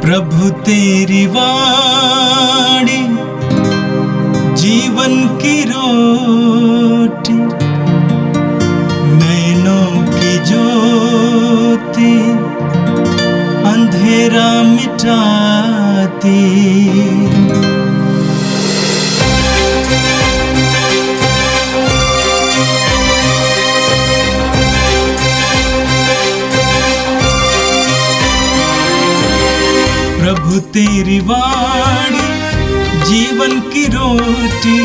प्रभु तेरी वाणी जीवन की रोटी, नैनों की ज्योति अंधेरा मिटाती। प्रभु तेरी वाणी जीवन की रोटी,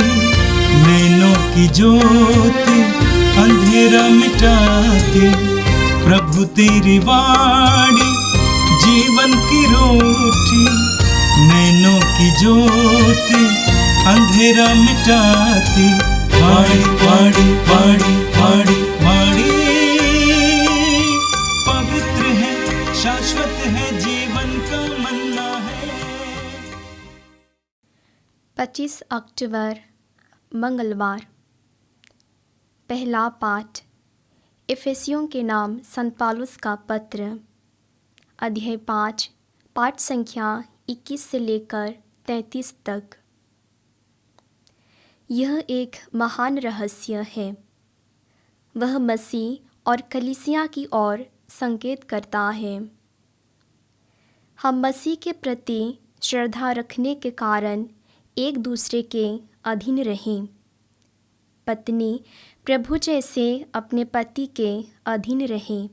नैनों की ज्योति अंधेरा मिटाती। प्रभु तेरी वाणी जीवन की रोटी, नैनों की ज्योति अंधेरा मिटाती। वाणी वाणी वाणी वाणी वाणी पवित्र है, शाश्वत है, जीवन का मन्ना है। 25 अक्टूबर मंगलवार। पहला पाठ इफिसियों के नाम संत पौलुस का पत्र, अध्याय 5, पाठ संख्या 21 से लेकर 33 तक। यह एक महान रहस्य है। वह मसीह और कलीसिया की ओर संकेत करता है। हम मसीह के प्रति श्रद्धा रखने के कारण एक दूसरे के अधीन रहें। पत्नी प्रभु जैसे अपने पति के अधीन रहें।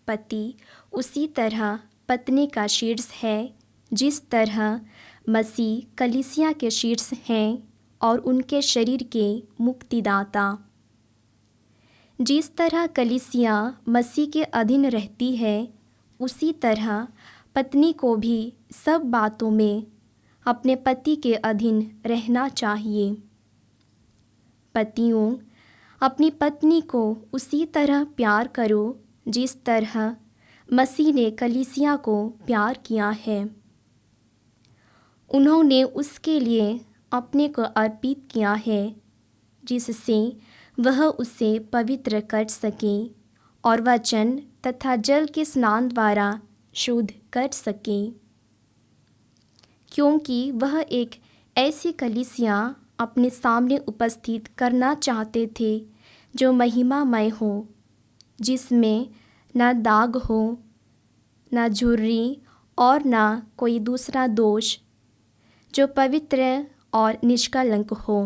पति उसी तरह पत्नी का शीर्ष है जिस तरह मसीह कलीसिया के शीर्ष हैं और उनके शरीर के मुक्तिदाता। जिस तरह कलीसिया मसीह के अधीन रहती है, उसी तरह पत्नी को भी सब बातों में अपने पति के अधीन रहना चाहिए। पतियों, अपनी पत्नी को उसी तरह प्यार करो जिस तरह मसीह ने कलीसिया को प्यार किया है। उन्होंने उसके लिए अपने को अर्पित किया है, जिससे वह उसे पवित्र कर सके और वचन तथा जल के स्नान द्वारा शुद्ध कर सके, क्योंकि वह एक ऐसी कलीसिया अपने सामने उपस्थित करना चाहते थे जो महिमामय हो, जिसमें न दाग हो, न झुर्री और न कोई दूसरा दोष, जो पवित्र और निष्कलंक हो।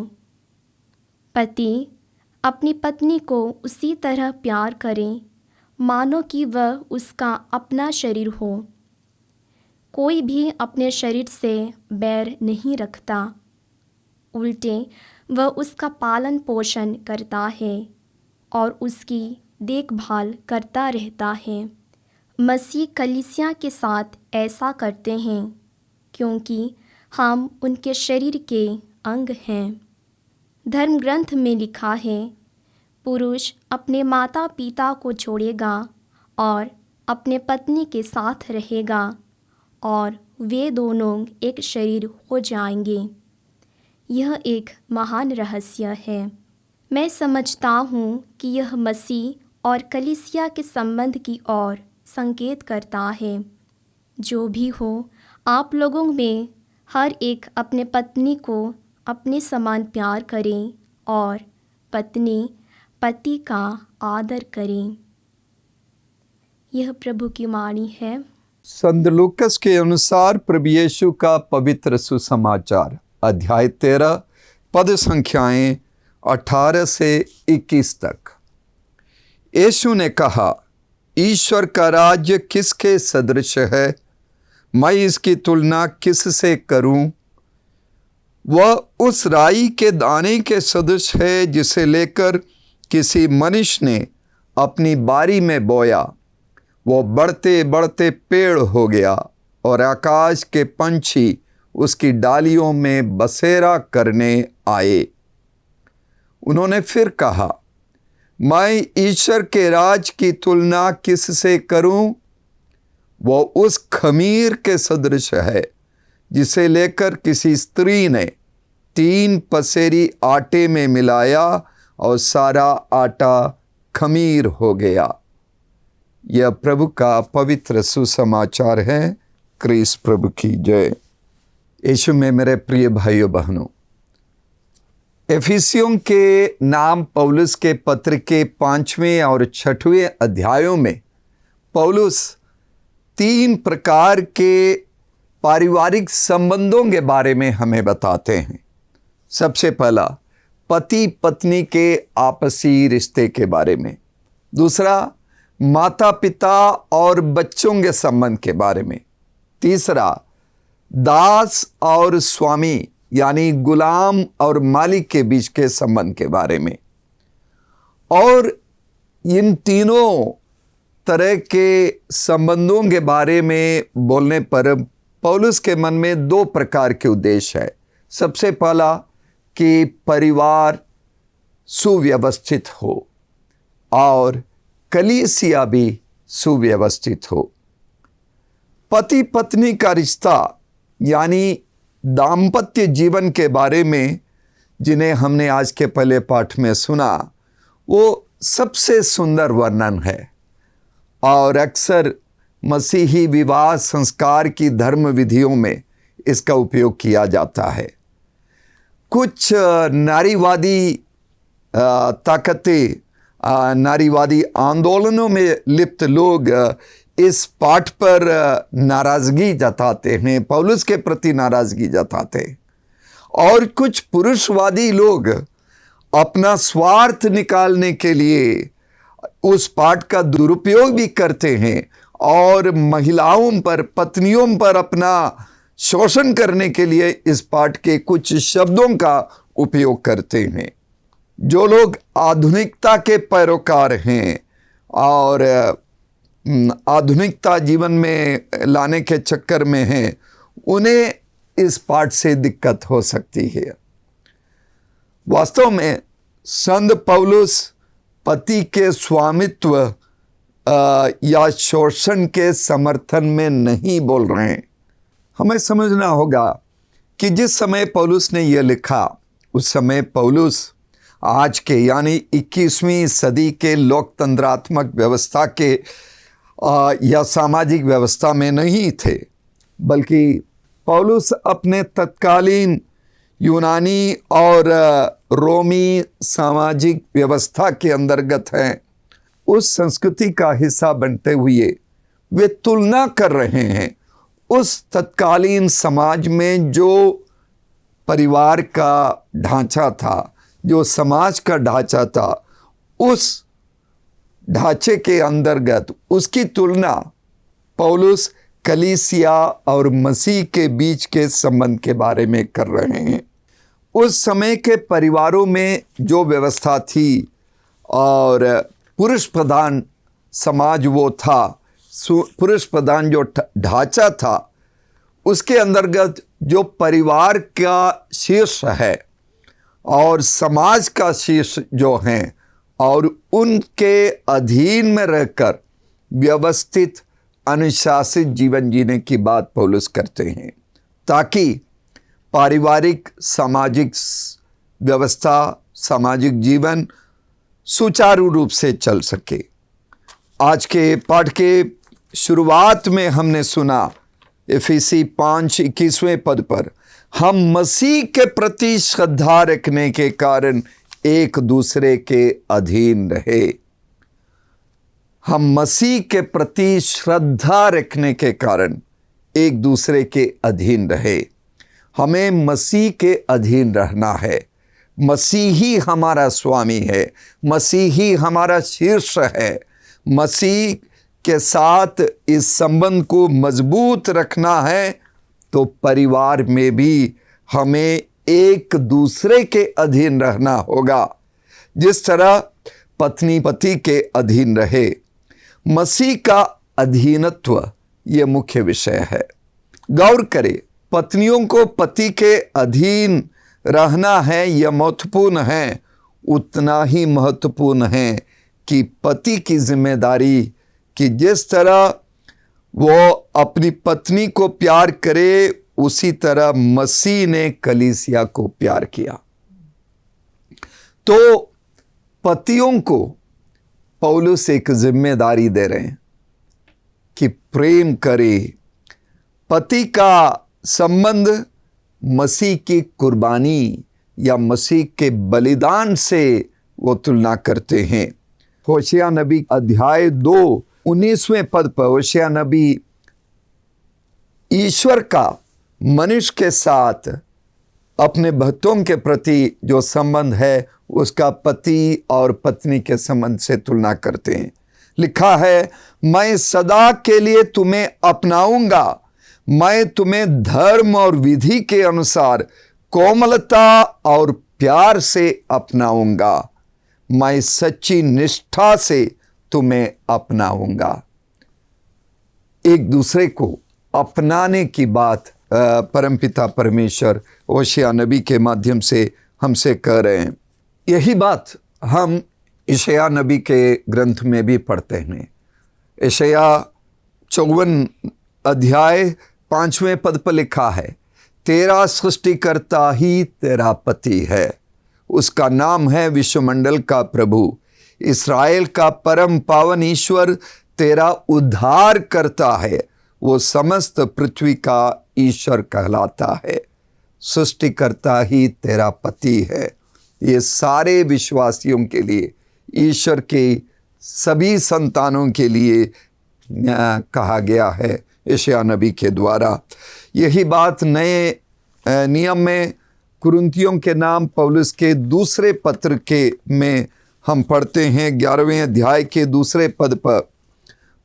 पति अपनी पत्नी को उसी तरह प्यार करें मानो कि वह उसका अपना शरीर हो। कोई भी अपने शरीर से बैर नहीं रखता, उल्टे वह उसका पालन पोषण करता है और उसकी देखभाल करता रहता है। मसीह कलीसिया के साथ ऐसा करते हैं क्योंकि हम उनके शरीर के अंग हैं। धर्म ग्रंथ में लिखा है, पुरुष अपने माता पिता को छोड़ेगा और अपने पत्नी के साथ रहेगा और वे दोनों एक शरीर हो जाएंगे। यह एक महान रहस्य है। मैं समझता हूँ कि यह मसीह और कलीसिया के संबंध की ओर संकेत करता है। जो भी हो, आप लोगों में हर एक अपने पत्नी को अपने समान प्यार करें और पत्नी पति का आदर करें। यह प्रभु की वाणी है। संत लूकस के अनुसार प्रभु यीशु का पवित्र सुसमाचार, अध्याय 13, पद संख्याएं 18 से 21 तक। यीशु ने कहा, ईश्वर का राज्य किसके सदृश है? मैं इसकी तुलना किससे करूं? वह उस राई के दाने के सदृश है जिसे लेकर किसी मनुष्य ने अपनी बारी में बोया। वो बढ़ते बढ़ते पेड़ हो गया और आकाश के पंछी उसकी डालियों में बसेरा करने आए। उन्होंने फिर कहा, मैं ईश्वर के राज की तुलना किससे करूं? वो उस खमीर के सदृश है जिसे लेकर किसी स्त्री ने 3 पसेरी आटे में मिलाया और सारा आटा खमीर हो गया। यह प्रभु का पवित्र सुसमाचार है। क्रिस प्रभु की जय। यीशु में मेरे प्रिय भाइयों बहनों, एफिसियों के नाम पौलुस के पत्र के 5वें और 6वें अध्यायों में पौलुस 3 प्रकार के पारिवारिक संबंधों के बारे में हमें बताते हैं। सबसे पहला पति पत्नी के आपसी रिश्ते के बारे में, दूसरा माता पिता और बच्चों के संबंध के बारे में, तीसरा दास और स्वामी यानी गुलाम और मालिक के बीच के संबंध के बारे में। और इन तीनों तरह के संबंधों के बारे में बोलने पर पौलुस के मन में 2 प्रकार के उद्देश्य है। सबसे पहला कि परिवार सुव्यवस्थित हो और कलीसिया भी सुव्यवस्थित हो। पति पत्नी का रिश्ता यानी दाम्पत्य जीवन के बारे में जिन्हें हमने आज के पहले पाठ में सुना, वो सबसे सुंदर वर्णन है और अक्सर मसीही विवाह संस्कार की धर्म विधियों में इसका उपयोग किया जाता है। कुछ नारीवादी ताकतें, नारीवादी आंदोलनों में लिप्त लोग इस पाठ पर नाराजगी जताते हैं, पौलुस के प्रति नाराजगी जताते हैं। और कुछ पुरुषवादी लोग अपना स्वार्थ निकालने के लिए उस पाठ का दुरुपयोग भी करते हैं और महिलाओं पर, पत्नियों पर अपना शोषण करने के लिए इस पाठ के कुछ शब्दों का उपयोग करते हैं। जो लोग आधुनिकता के पैरोकार हैं और आधुनिकता जीवन में लाने के चक्कर में हैं, उन्हें इस पाठ से दिक्कत हो सकती है। वास्तव में संत पौलुस पति के स्वामित्व या शोषण के समर्थन में नहीं बोल रहे हैं। हमें समझना होगा कि जिस समय पौलुस ने यह लिखा, उस समय पौलुस आज के यानी 21वीं सदी के लोकतंत्रात्मक व्यवस्था के या सामाजिक व्यवस्था में नहीं थे, बल्कि पौलुस अपने तत्कालीन यूनानी और रोमी सामाजिक व्यवस्था के अंतर्गत हैं। उस संस्कृति का हिस्सा बनते हुए वे तुलना कर रहे हैं उस तत्कालीन समाज में जो परिवार का ढांचा था, जो समाज का ढांचा था, उस ढांचे के अंतर्गत उसकी तुलना पौलुस कलीसिया और मसीह के बीच के संबंध के बारे में कर रहे हैं। उस समय के परिवारों में जो व्यवस्था थी और पुरुष प्रधान समाज वो था, पुरुष प्रधान जो ढांचा था, उसके अंतर्गत जो परिवार का शीर्ष है और समाज का शीर्ष जो हैं और उनके अधीन में रहकर व्यवस्थित अनुशासित जीवन जीने की बात पौलुस करते हैं, ताकि पारिवारिक सामाजिक व्यवस्था, सामाजिक जीवन सुचारू रूप से चल सके। आज के पाठ के शुरुआत में हमने सुना एफिसी 5:21वें पद पर, हम मसीह के प्रति श्रद्धा रखने के कारण एक दूसरे के अधीन रहे। हम मसीह के प्रति श्रद्धा रखने के कारण एक दूसरे के अधीन रहे। हमें मसीह के अधीन रहना है। मसीह ही हमारा स्वामी है, मसीह ही हमारा शीर्ष है। मसीह के साथ इस संबंध को मजबूत रखना है तो परिवार में भी हमें एक दूसरे के अधीन रहना होगा। जिस तरह पत्नी पति के अधीन रहे, मसीह का अधीनत्व ये मुख्य विषय है। गौर करें, पत्नियों को पति के अधीन रहना है, यह महत्वपूर्ण है। उतना ही महत्वपूर्ण है कि पति की जिम्मेदारी कि जिस तरह वो अपनी पत्नी को प्यार करे, उसी तरह मसीह ने कलीसिया को प्यार किया। तो पतियों को पौलुस एक जिम्मेदारी दे रहे हैं कि प्रेम करे पति का संबंध मसीह की कुर्बानी या मसीह के बलिदान से वो तुलना करते हैं। होशिया नबी अध्याय 2 19वें पद पर होशिया नबी ईश्वर का मनुष्य के साथ अपने भक्तों के प्रति जो संबंध है उसका पति और पत्नी के संबंध से तुलना करते हैं। लिखा है, मैं सदा के लिए तुम्हें अपनाऊंगा, मैं तुम्हें धर्म और विधि के अनुसार कोमलता और प्यार से अपनाऊंगा, मैं सच्ची निष्ठा से तुम्हें अपनाऊंगा। एक दूसरे को अपनाने की बात परमपिता परमेश्वर होशिया नबी के माध्यम से हमसे कह रहे हैं। यही बात हम यशायाह नबी के ग्रंथ में भी पढ़ते हैं। यशायाह 54 अध्याय 5वें पद पर लिखा है, तेरा सृष्टिकर्ता ही तेरा पति है, उसका नाम है विश्वमंडल का प्रभु, इस्राएल का परम पावन ईश्वर तेरा उद्धार करता है, वो समस्त पृथ्वी का ईश्वर कहलाता है। सृष्टिकर्ता ही तेरा पति है। ये सारे विश्वासियों के लिए, ईश्वर के सभी संतानों के लिए कहा गया है यशायाह नबी के द्वारा। यही बात नए नियम में कुरिन्थियों के नाम पौलुस के दूसरे पत्र के में हम पढ़ते हैं। 11वें अध्याय के दूसरे पद पर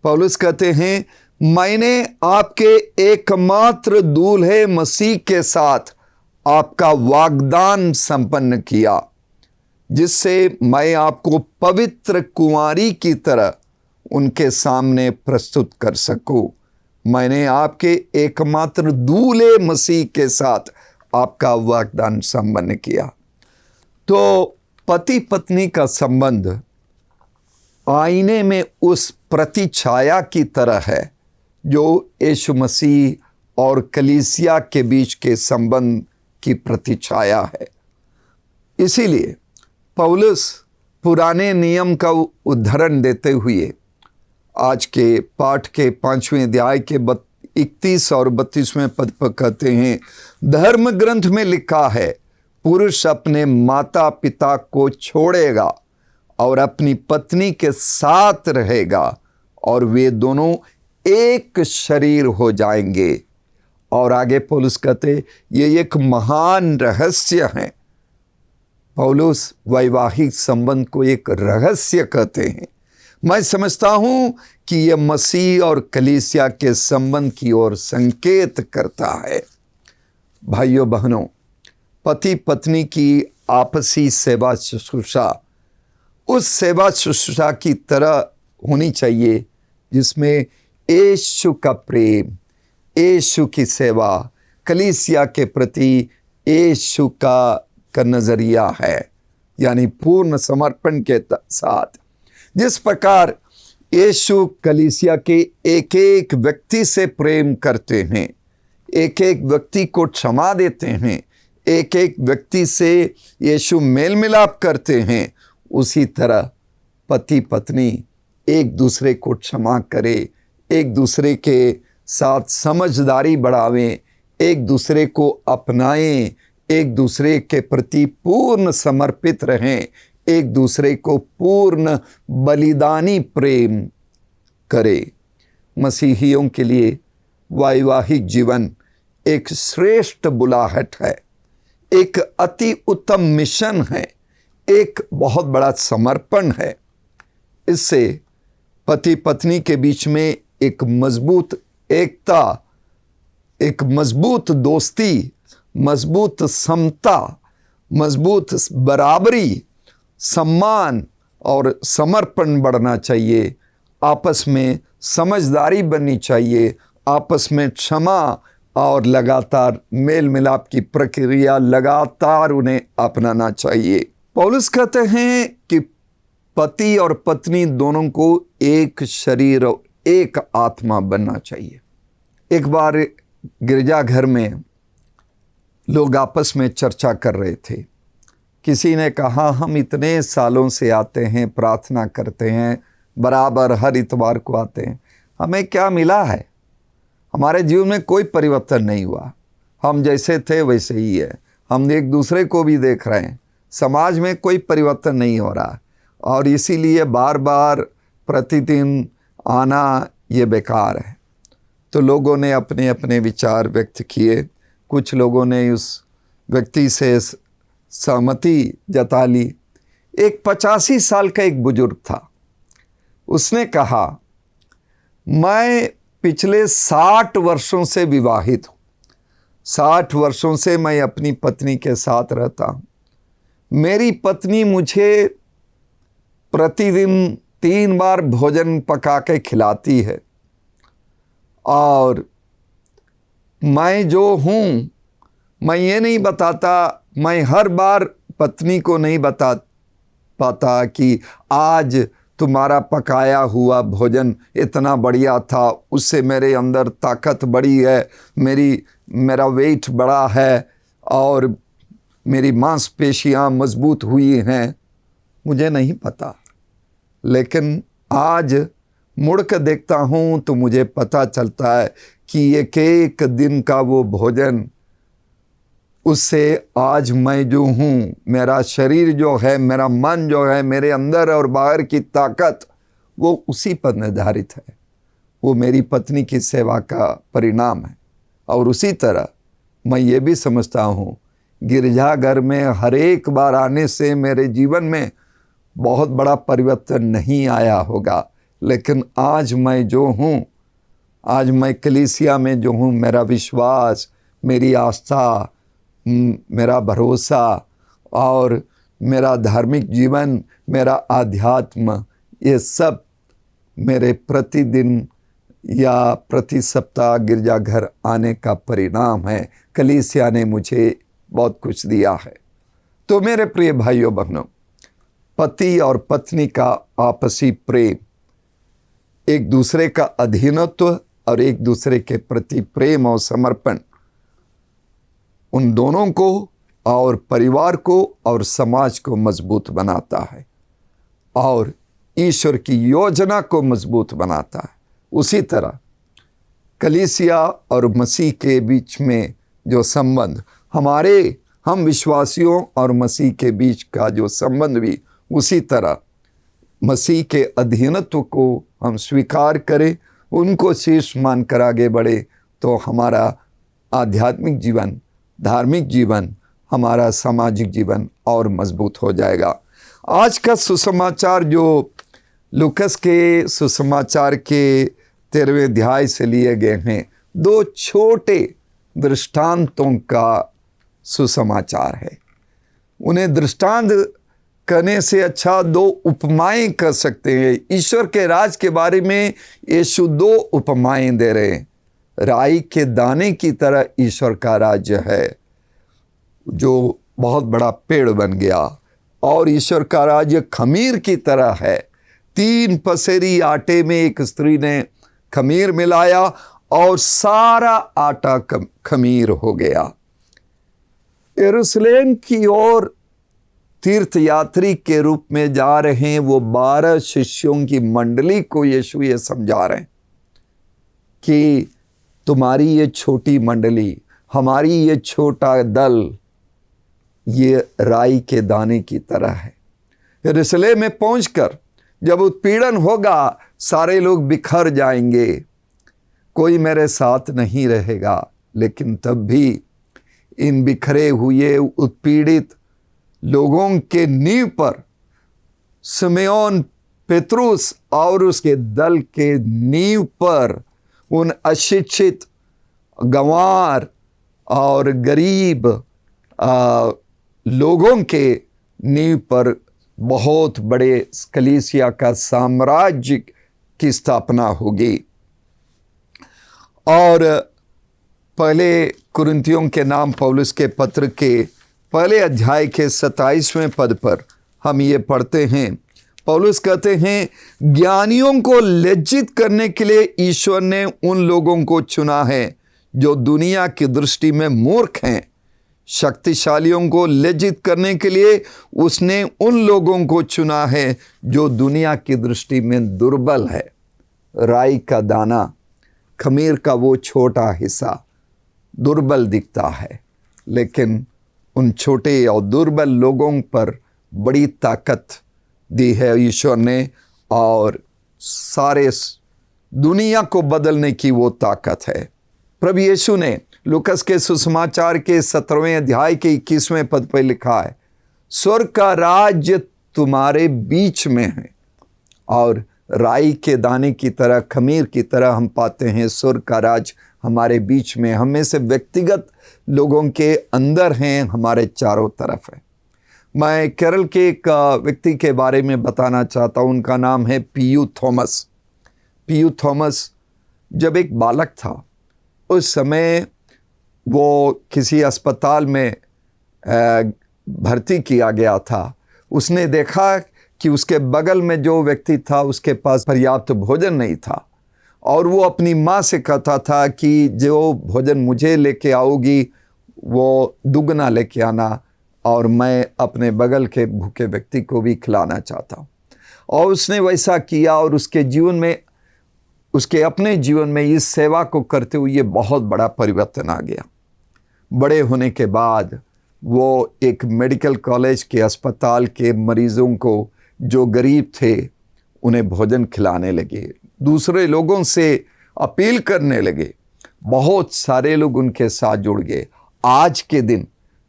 पौलुस कहते हैं, मैंने आपके एकमात्र दूल्हे मसीह के साथ आपका वाग्दान संपन्न किया, जिससे मैं आपको पवित्र कुंवारी की तरह उनके सामने प्रस्तुत कर सकूं। मैंने आपके एकमात्र दूल्हे मसीह के साथ आपका वाग्दान संपन्न किया। तो पति पत्नी का संबंध आईने में उस प्रतिछाया की तरह है जो यीशु मसीह और कलीसिया के बीच के संबंध की प्रतिछाया है। इसीलिए पौलुस पुराने नियम का उदाहरण देते हुए आज के पाठ के 5वें अध्याय के 31 और 32वें पद पर कहते हैं, धर्म ग्रंथ में लिखा है, पुरुष अपने माता पिता को छोड़ेगा और अपनी पत्नी के साथ रहेगा और वे दोनों एक शरीर हो जाएंगे। और आगे पौलुस कहते, ये एक महान रहस्य है। पौलुस वैवाहिक संबंध को एक रहस्य कहते हैं। मैं समझता हूं कि यह मसीह और कलीसिया के संबंध की ओर संकेत करता है। भाइयों बहनों, पति पत्नी की आपसी सेवा शुश्रूषा उस सेवा शुश्रूषा की तरह होनी चाहिए जिसमें यीशु का प्रेम, यीशु की सेवा, कलीसिया के प्रति यीशु का नजरिया है, यानी पूर्ण समर्पण के साथ। जिस प्रकार यीशु कलीसिया के एक एक व्यक्ति से प्रेम करते हैं, एक एक व्यक्ति को क्षमा देते हैं, एक एक व्यक्ति से यीशु मेल मिलाप करते हैं, उसी तरह पति पत्नी एक दूसरे को क्षमा करें, एक दूसरे के साथ समझदारी बढ़ावें, एक दूसरे को अपनाएं, एक दूसरे के प्रति पूर्ण समर्पित रहें, एक दूसरे को पूर्ण बलिदानी प्रेम करें। मसीहियों के लिए वैवाहिक जीवन एक श्रेष्ठ बुलाहट है, एक अति उत्तम मिशन है, एक बहुत बड़ा समर्पण है। इससे पति पत्नी के बीच में एक मजबूत एकता, एक मजबूत दोस्ती, मजबूत समता, मजबूत बराबरी, सम्मान और समर्पण बढ़ना चाहिए। आपस में समझदारी बननी चाहिए, आपस में क्षमा और लगातार मेल मिलाप की प्रक्रिया लगातार उन्हें अपनाना चाहिए। पौलुस कहते हैं कि पति और पत्नी दोनों को एक शरीर और एक आत्मा बनना चाहिए। एक बार गिरजाघर में लोग आपस में चर्चा कर रहे थे। किसी ने कहा, हम इतने सालों से आते हैं, प्रार्थना करते हैं, बराबर हर इतवार को आते हैं, हमें क्या मिला है? हमारे जीवन में कोई परिवर्तन नहीं हुआ। हम जैसे थे वैसे ही है। हम एक दूसरे को भी देख रहे हैं, समाज में कोई परिवर्तन नहीं हो रहा, और इसीलिए बार बार प्रतिदिन आना ये बेकार है। तो लोगों ने अपने अपने विचार व्यक्त किए। कुछ लोगों ने उस व्यक्ति से सहमति जता ली। एक 85 साल का एक बुजुर्ग था। उसने कहा, मैं पिछले 60 वर्षों से विवाहित हूँ। 60 वर्षों से मैं अपनी पत्नी के साथ रहता हूँ। मेरी पत्नी मुझे प्रतिदिन 3 बार भोजन पका के खिलाती है, और मैं जो हूँ, मैं ये नहीं बताता, मैं हर बार पत्नी को नहीं बता पाता कि आज तुम्हारा पकाया हुआ भोजन इतना बढ़िया था, उससे मेरे अंदर ताकत बढ़ी है, मेरा वेट बढ़ा है और मेरी मांसपेशियां मजबूत हुई हैं। मुझे नहीं पता, लेकिन आज मुड़ कर देखता हूँ तो मुझे पता चलता है कि एक एक दिन का वो भोजन, उससे आज मैं जो हूँ, मेरा शरीर जो है, मेरा मन जो है, मेरे अंदर और बाहर की ताकत, वो उसी पर निर्धारित है। वो मेरी पत्नी की सेवा का परिणाम है। और उसी तरह मैं ये भी समझता हूँ, गिरजाघर में हर एक बार आने से मेरे जीवन में बहुत बड़ा परिवर्तन नहीं आया होगा, लेकिन आज मैं जो हूँ, आज मैं कलीसिया में जो हूँ, मेरा विश्वास, मेरी आस्था, मेरा भरोसा और मेरा धार्मिक जीवन, मेरा आध्यात्म, ये सब मेरे प्रतिदिन या प्रति सप्ताह गिरजाघर आने का परिणाम है। कलीसिया ने मुझे बहुत कुछ दिया है। तो मेरे प्रिय भाइयों बहनों, पति और पत्नी का आपसी प्रेम, एक दूसरे का अधीनत्व और एक दूसरे के प्रति प्रेम और समर्पण, उन दोनों को और परिवार को और समाज को मजबूत बनाता है और ईश्वर की योजना को मजबूत बनाता है। उसी तरह कलीसिया और मसीह के बीच में जो संबंध, हम विश्वासियों और मसीह के बीच का जो संबंध भी उसी तरह मसीह के अधीनत्व को हम स्वीकार करें, उनको शीर्ष मानकर आगे बढ़े, तो हमारा आध्यात्मिक जीवन, धार्मिक जीवन, हमारा सामाजिक जीवन और मजबूत हो जाएगा। आज का सुसमाचार जो लूकस के सुसमाचार के 13वें अध्याय से लिए गए हैं, 2 छोटे दृष्टांतों का सुसमाचार है। उन्हें दृष्टांत करने से अच्छा 2 उपमाएं कर सकते हैं। ईश्वर के राज के बारे में यीशु 2 उपमाएं दे रहे हैं। राई के दाने की तरह ईश्वर का राज्य है, जो बहुत बड़ा पेड़ बन गया, और ईश्वर का राज्य खमीर की तरह है। 3 पसेरी आटे में एक स्त्री ने खमीर मिलाया और सारा आटा खमीर हो गया। यरूशलेम की ओर तीर्थयात्री के रूप में जा रहे हैं वो 12 शिष्यों की मंडली को यीशु ये समझा रहे हैं कि तुम्हारी ये छोटी मंडली, हमारी ये छोटा दल, ये राई के दाने की तरह है। यरूशलेम में पहुंचकर जब उत्पीड़न होगा, सारे लोग बिखर जाएंगे, कोई मेरे साथ नहीं रहेगा। लेकिन तब भी इन बिखरे हुए उत्पीड़ित लोगों के नींव पर सिमोन पेत्रुस और उसके दल के नींव पर उन अशिक्षित, गंवार और गरीब लोगों के नींव पर बहुत बड़े कलीसिया का साम्राज्य की स्थापना होगी। और पहले कुरिन्थियों के नाम पौलुस के पत्र के पहले अध्याय के 27वें पद पर हम ये पढ़ते हैं। पौलुस कहते हैं, ज्ञानियों को लज्जित करने के लिए ईश्वर ने उन लोगों को चुना है जो दुनिया की दृष्टि में मूर्ख हैं। शक्तिशालियों को लज्जित करने के लिए उसने उन लोगों को चुना है जो दुनिया की दृष्टि में दुर्बल है। राई का दाना खमीर का वो छोटा हिस्सा दुर्बल दिखता है, लेकिन उन छोटे और दुर्बल लोगों पर बड़ी ताकत दी है ईश्वर ने, और सारे दुनिया को बदलने की वो ताकत है। प्रभु यीशु ने लूकस के सुसमाचार के 17वें अध्याय के 21वें पद पर लिखा है, स्वर्ग का राज्य तुम्हारे बीच में है। और राई के दाने की तरह, खमीर की तरह हम पाते हैं स्वर्ग का राज हमारे बीच में, हमें से व्यक्तिगत लोगों के अंदर हैं, हमारे चारों तरफ है। मैं केरल के एक व्यक्ति के बारे में बताना चाहता हूँ। उनका नाम है पीयू थॉमस। पीयू थॉमस जब एक बालक था, उस समय वो किसी अस्पताल में भर्ती किया गया था। उसने देखा कि उसके बगल में जो व्यक्ति था उसके पास पर्याप्त भोजन नहीं था, और वो अपनी माँ से कहता था कि जो भोजन मुझे लेके आओगी वो दुगना लेके आना, और मैं अपने बगल के भूखे व्यक्ति को भी खिलाना चाहता हूँ। और उसने वैसा किया, और उसके जीवन में, उसके अपने जीवन में इस सेवा को करते हुए बहुत बड़ा परिवर्तन आ गया। बड़े होने के बाद वो एक मेडिकल कॉलेज के अस्पताल के मरीजों को, जो गरीब थे, उन्हें भोजन खिलाने लगे, दूसरे लोगों से अपील करने लगे। बहुत सारे लोग उनके साथ जुड़ गए। आज के दिन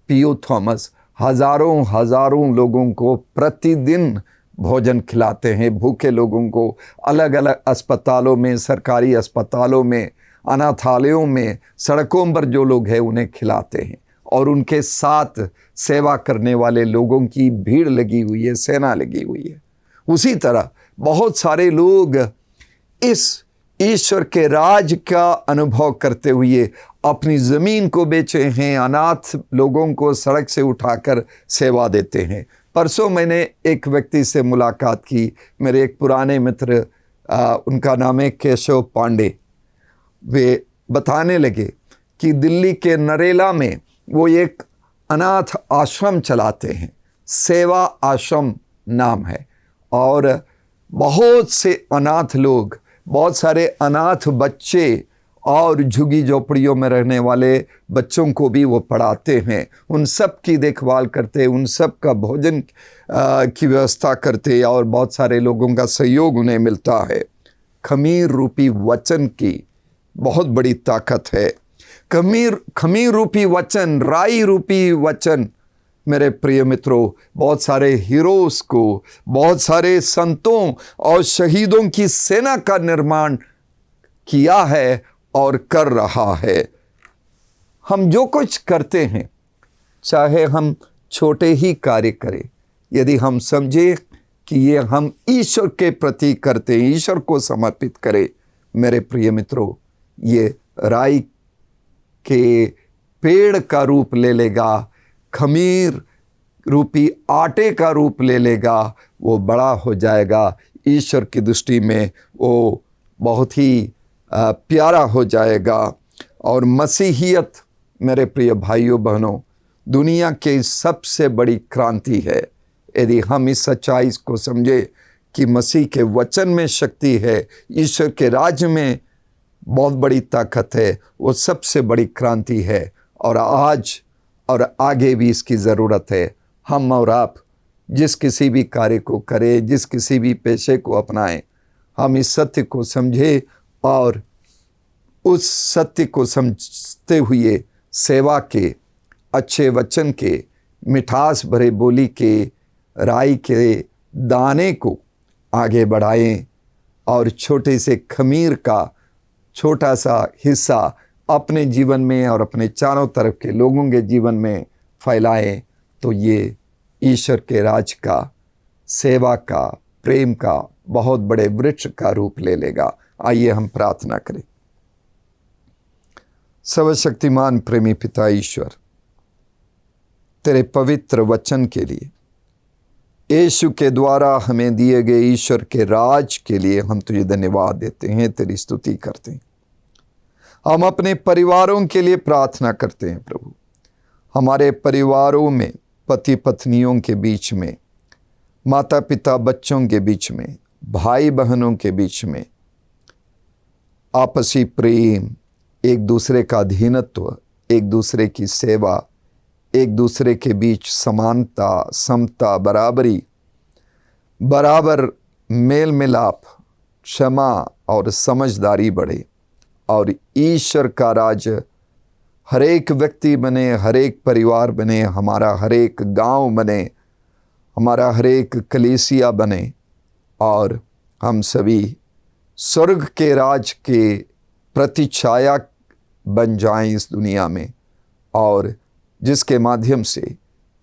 पीयू थॉमस हजारों लोगों को प्रतिदिन भोजन खिलाते हैं, भूखे लोगों को अलग अलग अस्पतालों में, सरकारी अस्पतालों में, अनाथालयों में, सड़कों पर जो लोग हैं उन्हें खिलाते हैं, और उनके साथ सेवा करने वाले लोगों की भीड़ लगी हुई है, सेना लगी हुई है। उसी तरह बहुत सारे लोग इस ईश्वर के राज का अनुभव करते हुए अपनी ज़मीन को बेचे हैं, अनाथ लोगों को सड़क से उठाकर सेवा देते हैं। परसों मैंने एक व्यक्ति से मुलाकात की, मेरे एक पुराने मित्र, उनका नाम है केशव पांडे। वे बताने लगे कि दिल्ली के नरेला में वो एक अनाथ आश्रम चलाते हैं, सेवा आश्रम नाम है, और बहुत से अनाथ लोग, बहुत सारे अनाथ बच्चे और झुग्गी झोपड़ियों में रहने वाले बच्चों को भी वो पढ़ाते हैं, उन सब की देखभाल करते, उन सब का भोजन की व्यवस्था करते, और बहुत सारे लोगों का सहयोग उन्हें मिलता है। खमीर रूपी वचन की बहुत बड़ी ताकत है। खमीर रूपी वचन, राई रूपी वचन, मेरे प्रिय मित्रों, बहुत सारे हीरोज़ को, बहुत सारे संतों और शहीदों की सेना का निर्माण किया है और कर रहा है। हम जो कुछ करते हैं, चाहे हम छोटे ही कार्य करें, यदि हम समझें कि ये हम ईश्वर के प्रति करते हैं, ईश्वर को समर्पित करें, मेरे प्रिय मित्रों, ये राई के पेड़ का रूप ले लेगा, खमीर रूपी आटे का रूप ले लेगा, वो बड़ा हो जाएगा, ईश्वर की दृष्टि में वो बहुत ही प्यारा हो जाएगा। और मसीहियत, मेरे प्रिय भाइयों बहनों, दुनिया की सबसे बड़ी क्रांति है। यदि हम इस सच्चाई को समझे कि मसीह के वचन में शक्ति है, ईश्वर के राज्य में बहुत बड़ी ताकत है, वो सबसे बड़ी क्रांति है, और आज और आगे भी इसकी ज़रूरत है। हम और आप जिस किसी भी कार्य को करें, जिस किसी भी पेशे को अपनाएं, हम इस सत्य को समझें और उस सत्य को समझते हुए सेवा के, अच्छे वचन के, मिठास भरे बोली के, राई के दाने को आगे बढ़ाएं, और छोटे से खमीर का छोटा सा हिस्सा अपने जीवन में और अपने चारों तरफ के लोगों के जीवन में फैलाएं, तो ये ईश्वर के राज का, सेवा का, प्रेम का बहुत बड़े वृक्ष का रूप ले लेगा। आइए हम प्रार्थना करें। सर्वशक्तिमान प्रेमी पिता ईश्वर, तेरे पवित्र वचन के लिए, यीशु के द्वारा हमें दिए गए ईश्वर के राज के लिए हम तुझे धन्यवाद देते हैं, तेरी स्तुति करते हैं। हम अपने परिवारों के लिए प्रार्थना करते हैं प्रभु। हमारे परिवारों में, पति पत्नियों के बीच में, माता पिता बच्चों के बीच में, भाई बहनों के बीच में, आपसी प्रेम, एक दूसरे का अधीनत्व, एक दूसरे की सेवा, एक दूसरे के बीच समानता, समता, बराबरी, बराबर मेल मिलाप, क्षमा और समझदारी बढ़े और ईश्वर का राज हर एक व्यक्ति बने, हर एक परिवार बने, हमारा हर एक गांव बने, हमारा हर एक कलीसिया बने और हम सभी स्वर्ग के राज के प्रतिछाया बन जाएं इस दुनिया में, और जिसके माध्यम से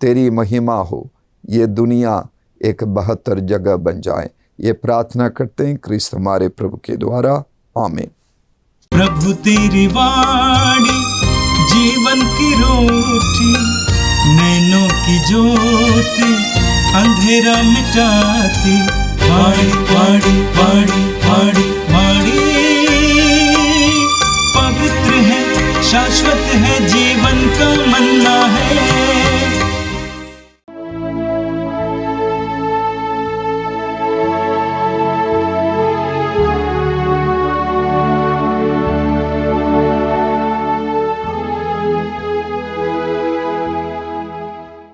तेरी महिमा हो, ये दुनिया एक बेहतर जगह बन जाए। ये प्रार्थना करते हैं क्रिस्त हमारे प्रभु के द्वारा, आमीन। प्रभु तेरी वाणी जीवन की रोटी, नैनों की ज्योति अंधेरा मिटाती। वाणी वाणी वाणी वाणी